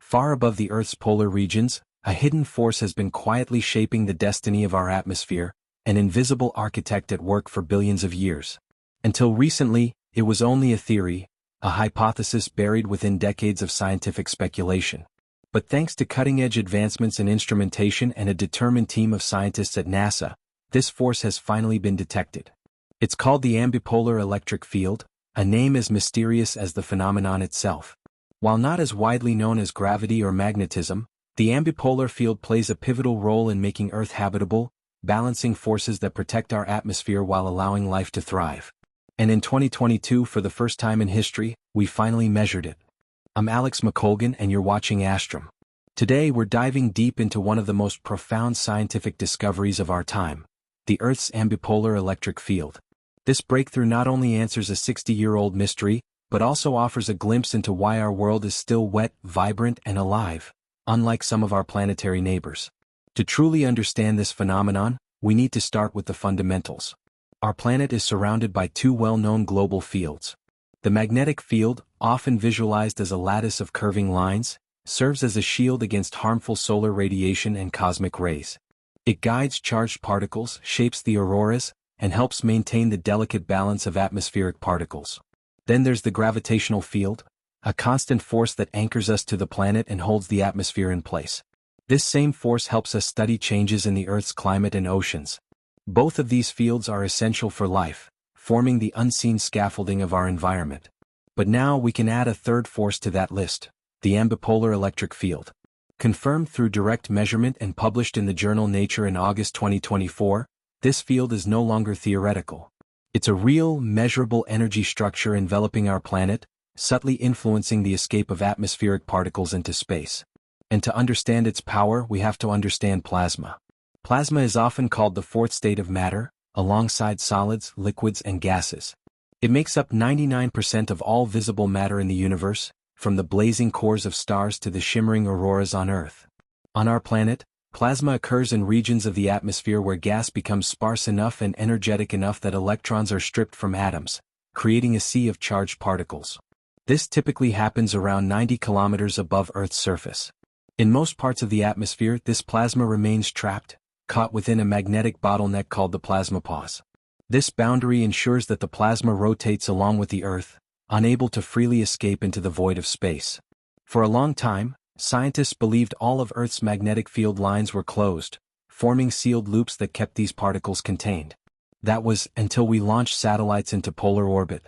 Far above the Earth's polar regions, a hidden force has been quietly shaping the destiny of our atmosphere, an invisible architect at work for billions of years. Until recently, it was only a theory, a hypothesis buried within decades of scientific speculation. But thanks to cutting-edge advancements in instrumentation and a determined team of scientists at NASA, this force has finally been detected. It's called the ambipolar electric field, a name as mysterious as the phenomenon itself. While not as widely known as gravity or magnetism, the ambipolar field plays a pivotal role in making Earth habitable, balancing forces that protect our atmosphere while allowing life to thrive. And in 2022, for the first time in history, we finally measured it. I'm Alex McColgan and you're watching Astrum. Today we're diving deep into one of the most profound scientific discoveries of our time, the Earth's ambipolar electric field. This breakthrough not only answers a 60-year-old mystery, but also offers a glimpse into why our world is still wet, vibrant, and alive, unlike some of our planetary neighbors. To truly understand this phenomenon, we need to start with the fundamentals. Our planet is surrounded by two well-known global fields. The magnetic field, often visualized as a lattice of curving lines, serves as a shield against harmful solar radiation and cosmic rays. It guides charged particles, shapes the auroras, and helps maintain the delicate balance of atmospheric particles. Then there's the gravitational field, a constant force that anchors us to the planet and holds the atmosphere in place. This same force helps us study changes in the Earth's climate and oceans. Both of these fields are essential for life, forming the unseen scaffolding of our environment. But now we can add a third force to that list, the ambipolar electric field. Confirmed through direct measurement and published in the journal Nature in August 2024, this field is no longer theoretical. It's a real, measurable energy structure enveloping our planet, subtly influencing the escape of atmospheric particles into space. And to understand its power, we have to understand plasma. Plasma is often called the fourth state of matter, alongside solids, liquids, and gases. It makes up 99% of all visible matter in the universe, from the blazing cores of stars to the shimmering auroras on Earth. On our planet, plasma occurs in regions of the atmosphere where gas becomes sparse enough and energetic enough that electrons are stripped from atoms, creating a sea of charged particles. This typically happens around 90 kilometers above Earth's surface. In most parts of the atmosphere, this plasma remains trapped, caught within a magnetic bottleneck called the plasma pause. This boundary ensures that the plasma rotates along with the Earth, unable to freely escape into the void of space. For a long time, scientists believed all of Earth's magnetic field lines were closed, forming sealed loops that kept these particles contained. That was until we launched satellites into polar orbit.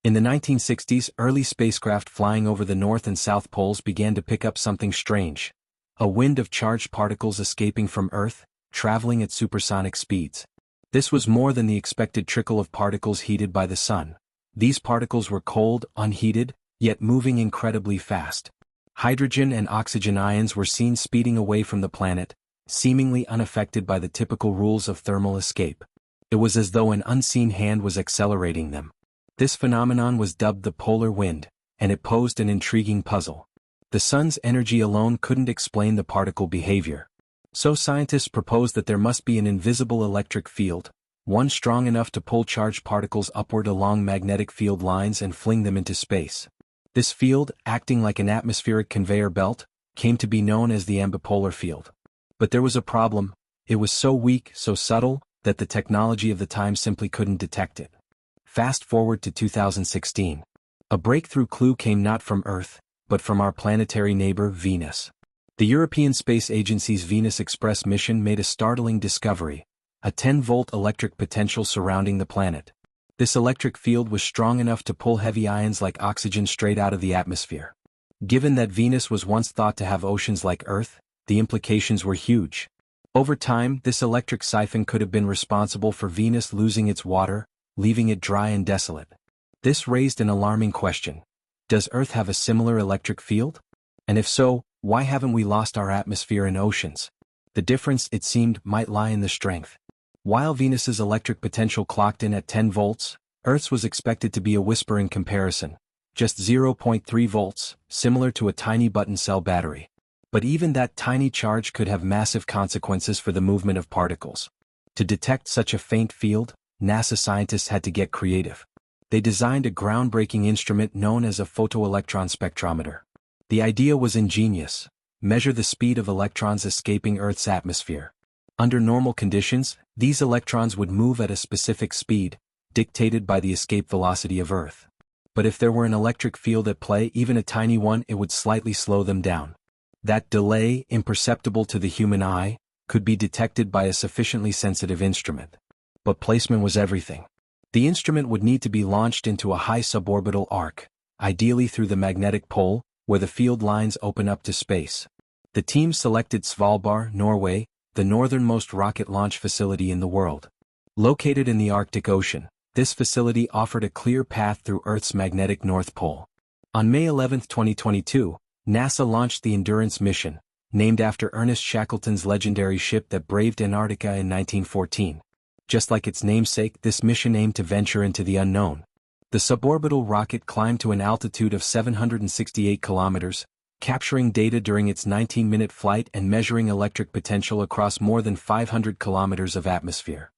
In the 1960s, early spacecraft flying over the North and South Poles began to pick up something strange: a wind of charged particles escaping from Earth, traveling at supersonic speeds. This was more than the expected trickle of particles heated by the sun. These particles were cold, unheated, yet moving incredibly fast. Hydrogen and oxygen ions were seen speeding away from the planet, seemingly unaffected by the typical rules of thermal escape. It was as though an unseen hand was accelerating them. This phenomenon was dubbed the polar wind, and it posed an intriguing puzzle. The sun's energy alone couldn't explain the particle behavior. So scientists proposed that there must be an invisible electric field, one strong enough to pull charged particles upward along magnetic field lines and fling them into space. This field, acting like an atmospheric conveyor belt, came to be known as the ambipolar field. But there was a problem: it was so weak, so subtle, that the technology of the time simply couldn't detect it. Fast forward to 2016. A breakthrough clue came not from Earth, but from our planetary neighbor, Venus. The European Space Agency's Venus Express mission made a startling discovery: a 10-volt electric potential surrounding the planet. This electric field was strong enough to pull heavy ions like oxygen straight out of the atmosphere. Given that Venus was once thought to have oceans like Earth, the implications were huge. Over time, this electric siphon could have been responsible for Venus losing its water, leaving it dry and desolate. This raised an alarming question: does Earth have a similar electric field? And if so, why haven't we lost our atmosphere and oceans? The difference, it seemed, might lie in the strength. While Venus's electric potential clocked in at 10 volts, Earth's was expected to be a whisper in comparison, just 0.3 volts, similar to a tiny button cell battery. But even that tiny charge could have massive consequences for the movement of particles. To detect such a faint field, NASA scientists had to get creative. They designed a groundbreaking instrument known as a photoelectron spectrometer. The idea was ingenious: measure the speed of electrons escaping Earth's atmosphere. Under normal conditions, these electrons would move at a specific speed, dictated by the escape velocity of Earth. But if there were an electric field at play, even a tiny one, it would slightly slow them down. That delay, imperceptible to the human eye, could be detected by a sufficiently sensitive instrument. But placement was everything. The instrument would need to be launched into a high suborbital arc, ideally through the magnetic pole, where the field lines open up to space. The team selected Svalbard, Norway, the northernmost rocket launch facility in the world. Located in the Arctic Ocean, this facility offered a clear path through Earth's magnetic North Pole. On May 11, 2022, NASA launched the Endurance mission, named after Ernest Shackleton's legendary ship that braved Antarctica in 1914. Just like its namesake, this mission aimed to venture into the unknown. The suborbital rocket climbed to an altitude of 768 kilometers, capturing data during its 19-minute flight and measuring electric potential across more than 500 kilometers of atmosphere.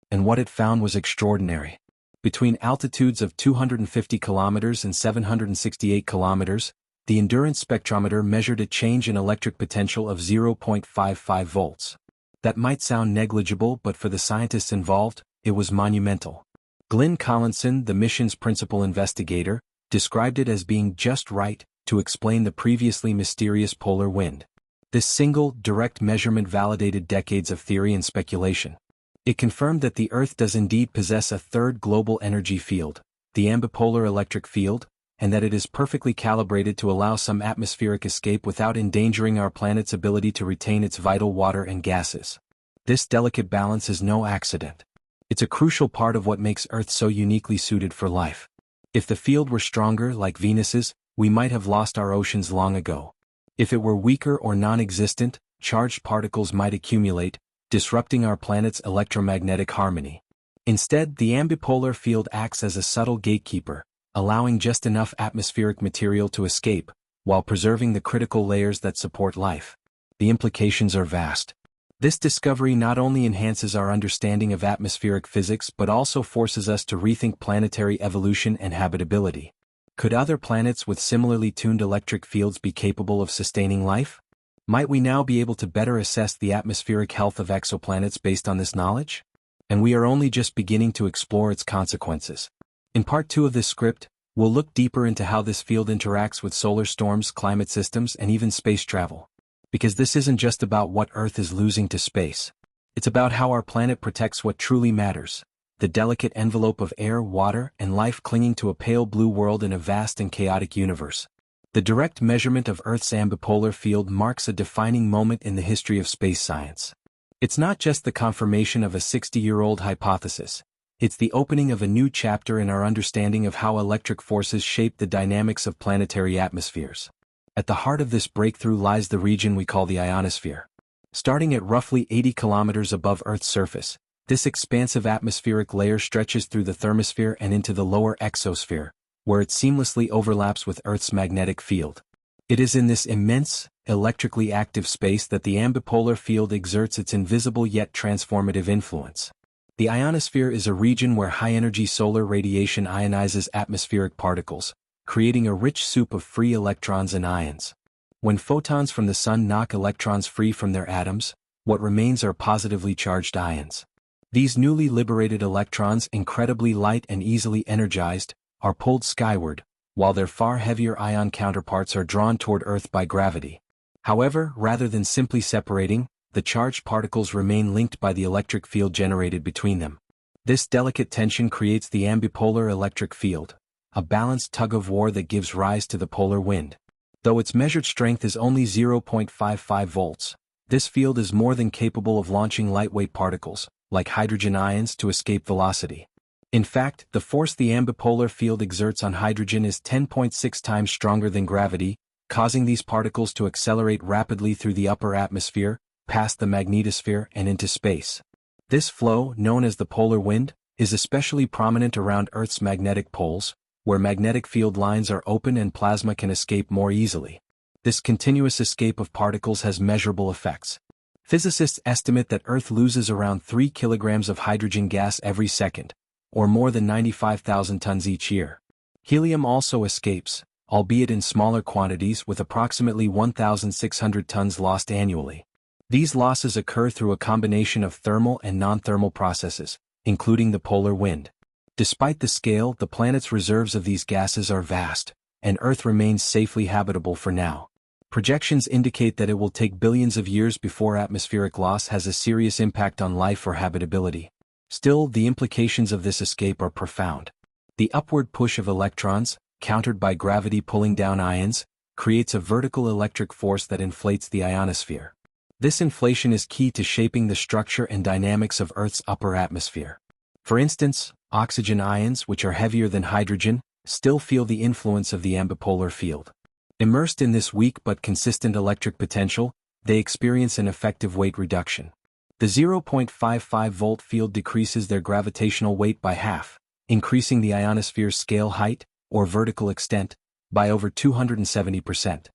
And what it found was extraordinary. Between altitudes of 250 kilometers and 768 kilometers, the Endurance spectrometer measured a change in electric potential of 0.55 volts. That might sound negligible, but for the scientists involved, it was monumental. Glyn Collinson, the mission's principal investigator, described it as being just right to explain the previously mysterious polar wind. This single, direct measurement validated decades of theory and speculation. It confirmed that the Earth does indeed possess a third global energy field, the ambipolar electric field, and that it is perfectly calibrated to allow some atmospheric escape without endangering our planet's ability to retain its vital water and gases. This delicate balance is no accident. It's a crucial part of what makes Earth so uniquely suited for life. If the field were stronger, like Venus's, we might have lost our oceans long ago. If it were weaker or non-existent, charged particles might accumulate, disrupting our planet's electromagnetic harmony. Instead, the ambipolar field acts as a subtle gatekeeper, allowing just enough atmospheric material to escape, while preserving the critical layers that support life. The implications are vast. This discovery not only enhances our understanding of atmospheric physics but also forces us to rethink planetary evolution and habitability. Could other planets with similarly tuned electric fields be capable of sustaining life? Might we now be able to better assess the atmospheric health of exoplanets based on this knowledge? And we are only just beginning to explore its consequences. In part 2 of this script, we'll look deeper into how this field interacts with solar storms, climate systems, and even space travel. Because this isn't just about what Earth is losing to space. It's about how our planet protects what truly matters: the delicate envelope of air, water, and life clinging to a pale blue world in a vast and chaotic universe. The direct measurement of Earth's ambipolar field marks a defining moment in the history of space science. It's not just the confirmation of a 60-year-old hypothesis. It's the opening of a new chapter in our understanding of how electric forces shape the dynamics of planetary atmospheres. At the heart of this breakthrough lies the region we call the ionosphere. Starting at roughly 80 kilometers above Earth's surface, this expansive atmospheric layer stretches through the thermosphere and into the lower exosphere, where it seamlessly overlaps with Earth's magnetic field. It is in this immense, electrically active space that the ambipolar field exerts its invisible yet transformative influence. The ionosphere is a region where high-energy solar radiation ionizes atmospheric particles, creating a rich soup of free electrons and ions. When photons from the sun knock electrons free from their atoms, what remains are positively charged ions. These newly liberated electrons, incredibly light and easily energized, are pulled skyward, while their far heavier ion counterparts are drawn toward Earth by gravity. However, rather than simply separating, the charged particles remain linked by the electric field generated between them. This delicate tension creates the ambipolar electric field, a balanced tug-of-war that gives rise to the polar wind. Though its measured strength is only 0.55 volts, this field is more than capable of launching lightweight particles, like hydrogen ions, to escape velocity. In fact, the force the ambipolar field exerts on hydrogen is 10.6 times stronger than gravity, causing these particles to accelerate rapidly through the upper atmosphere, past the magnetosphere and into space. This flow, known as the polar wind, is especially prominent around Earth's magnetic poles, where magnetic field lines are open and plasma can escape more easily. This continuous escape of particles has measurable effects. Physicists estimate that Earth loses around 3 kilograms of hydrogen gas every second, or more than 95,000 tons each year. Helium also escapes, albeit in smaller quantities with approximately 1,600 tons lost annually. These losses occur through a combination of thermal and non-thermal processes, including the polar wind. Despite the scale, the planet's reserves of these gases are vast, and Earth remains safely habitable for now. Projections indicate that it will take billions of years before atmospheric loss has a serious impact on life or habitability. Still, the implications of this escape are profound. The upward push of electrons, countered by gravity pulling down ions, creates a vertical electric force that inflates the ionosphere. This inflation is key to shaping the structure and dynamics of Earth's upper atmosphere. For instance, oxygen ions, which are heavier than hydrogen, still feel the influence of the ambipolar field. Immersed in this weak but consistent electric potential, they experience an effective weight reduction. The 0.55-volt field decreases their gravitational weight by half, increasing the ionosphere's scale height, or vertical extent, by over 270%.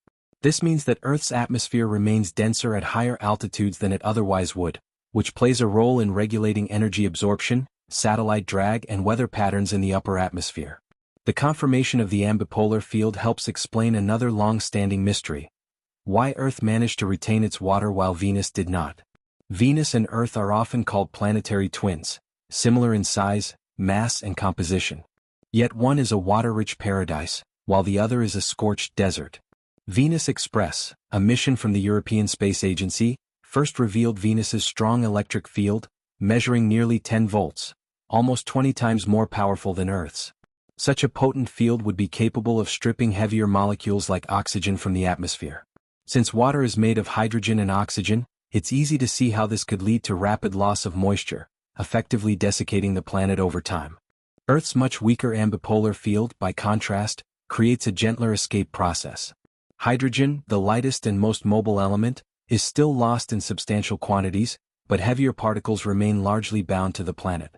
This means that Earth's atmosphere remains denser at higher altitudes than it otherwise would, which plays a role in regulating energy absorption, satellite drag, and weather patterns in the upper atmosphere. The conformation of the ambipolar field helps explain another long-standing mystery: why Earth managed to retain its water while Venus did not. Venus and Earth are often called planetary twins, similar in size, mass, and composition. Yet one is a water-rich paradise, while the other is a scorched desert. Venus Express, a mission from the European Space Agency, first revealed Venus's strong electric field, measuring nearly 10 volts, almost 20 times more powerful than Earth's. Such a potent field would be capable of stripping heavier molecules like oxygen from the atmosphere. Since water is made of hydrogen and oxygen, it's easy to see how this could lead to rapid loss of moisture, effectively desiccating the planet over time. Earth's much weaker ambipolar field, by contrast, creates a gentler escape process. Hydrogen, the lightest and most mobile element, is still lost in substantial quantities, but heavier particles remain largely bound to the planet.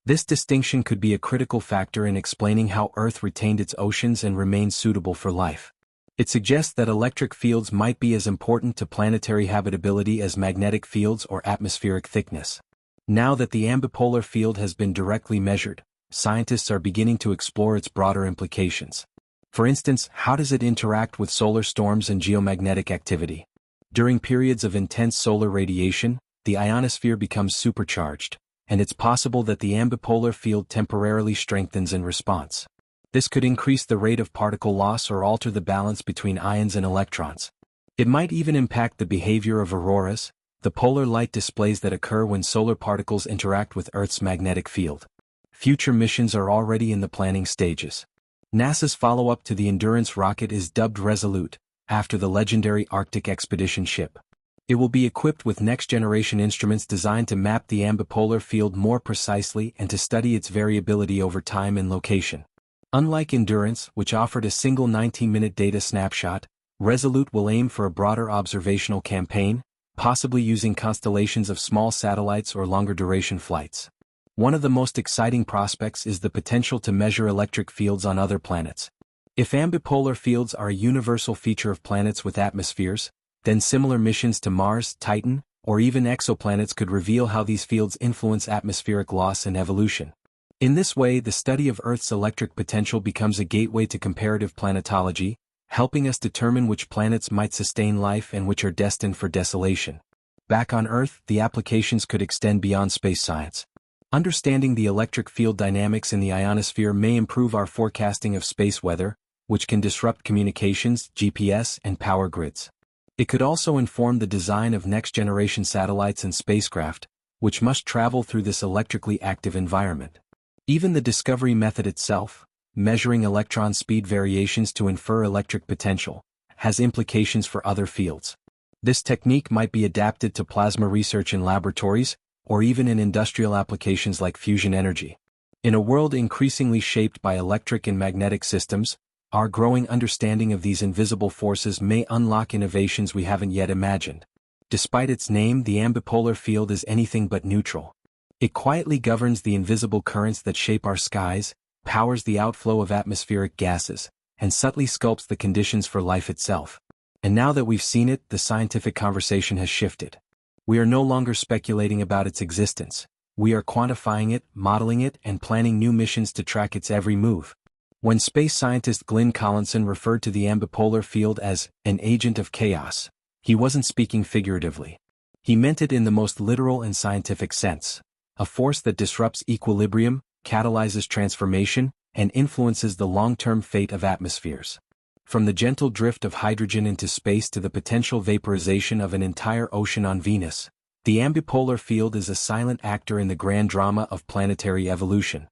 This distinction could be a critical factor in explaining how Earth retained its oceans and remained suitable for life. It suggests that electric fields might be as important to planetary habitability as magnetic fields or atmospheric thickness. Now that the ambipolar field has been directly measured, scientists are beginning to explore its broader implications. For instance, how does it interact with solar storms and geomagnetic activity? During periods of intense solar radiation, the ionosphere becomes supercharged, and it's possible that the ambipolar field temporarily strengthens in response. This could increase the rate of particle loss or alter the balance between ions and electrons. It might even impact the behavior of auroras, the polar light displays that occur when solar particles interact with Earth's magnetic field. Future missions are already in the planning stages. NASA's follow-up to the Endurance rocket is dubbed Resolute, after the legendary Arctic expedition ship. It will be equipped with next-generation instruments designed to map the ambipolar field more precisely and to study its variability over time and location. Unlike Endurance, which offered a single 19-minute data snapshot, Resolute will aim for a broader observational campaign, possibly using constellations of small satellites or longer-duration flights. One of the most exciting prospects is the potential to measure electric fields on other planets. If ambipolar fields are a universal feature of planets with atmospheres, then similar missions to Mars, Titan, or even exoplanets could reveal how these fields influence atmospheric loss and evolution. In this way, the study of Earth's electric potential becomes a gateway to comparative planetology, helping us determine which planets might sustain life and which are destined for desolation. Back on Earth, the applications could extend beyond space science. Understanding the electric field dynamics in the ionosphere may improve our forecasting of space weather, which can disrupt communications, GPS, and power grids. It could also inform the design of next-generation satellites and spacecraft, which must travel through this electrically active environment. Even the discovery method itself, measuring electron speed variations to infer electric potential, has implications for other fields. This technique might be adapted to plasma research in laboratories, or even in industrial applications like fusion energy. In a world increasingly shaped by electric and magnetic systems, our growing understanding of these invisible forces may unlock innovations we haven't yet imagined. Despite its name, the ambipolar field is anything but neutral. It quietly governs the invisible currents that shape our skies, powers the outflow of atmospheric gases, and subtly sculpts the conditions for life itself. And now that we've seen it, the scientific conversation has shifted. We are no longer speculating about its existence. We are quantifying it, modeling it, and planning new missions to track its every move. When space scientist Glenn Collinson referred to the ambipolar field as an agent of chaos, he wasn't speaking figuratively. He meant it in the most literal and scientific sense, a force that disrupts equilibrium, catalyzes transformation, and influences the long-term fate of atmospheres. From the gentle drift of hydrogen into space to the potential vaporization of an entire ocean on Venus, the ambipolar field is a silent actor in the grand drama of planetary evolution.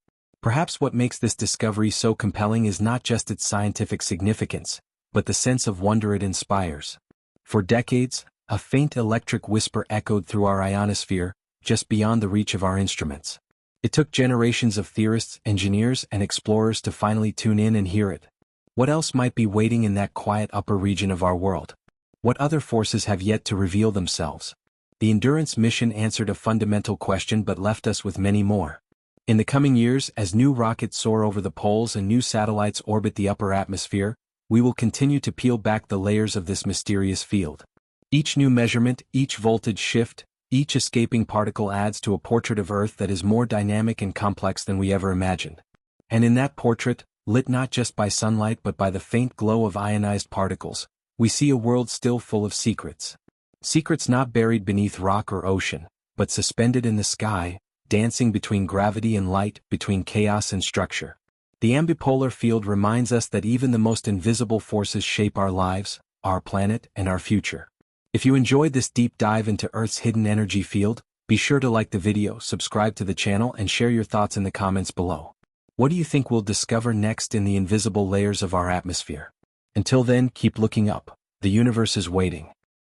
Perhaps what makes this discovery so compelling is not just its scientific significance, but the sense of wonder it inspires. For decades, a faint electric whisper echoed through our ionosphere, just beyond the reach of our instruments. It took generations of theorists, engineers, and explorers to finally tune in and hear it. What else might be waiting in that quiet upper region of our world? What other forces have yet to reveal themselves? The Endurance mission answered a fundamental question but left us with many more. In the coming years, as new rockets soar over the poles and new satellites orbit the upper atmosphere, we will continue to peel back the layers of this mysterious field. Each new measurement, each voltage shift, each escaping particle adds to a portrait of Earth that is more dynamic and complex than we ever imagined. And in that portrait, lit not just by sunlight but by the faint glow of ionized particles, we see a world still full of secrets. Secrets not buried beneath rock or ocean, but suspended in the sky, dancing between gravity and light, between chaos and structure. The ambipolar field reminds us that even the most invisible forces shape our lives, our planet, and our future. If you enjoyed this deep dive into Earth's hidden energy field, be sure to like the video, subscribe to the channel, and share your thoughts in the comments below. What do you think we'll discover next in the invisible layers of our atmosphere? Until then, keep looking up. The universe is waiting.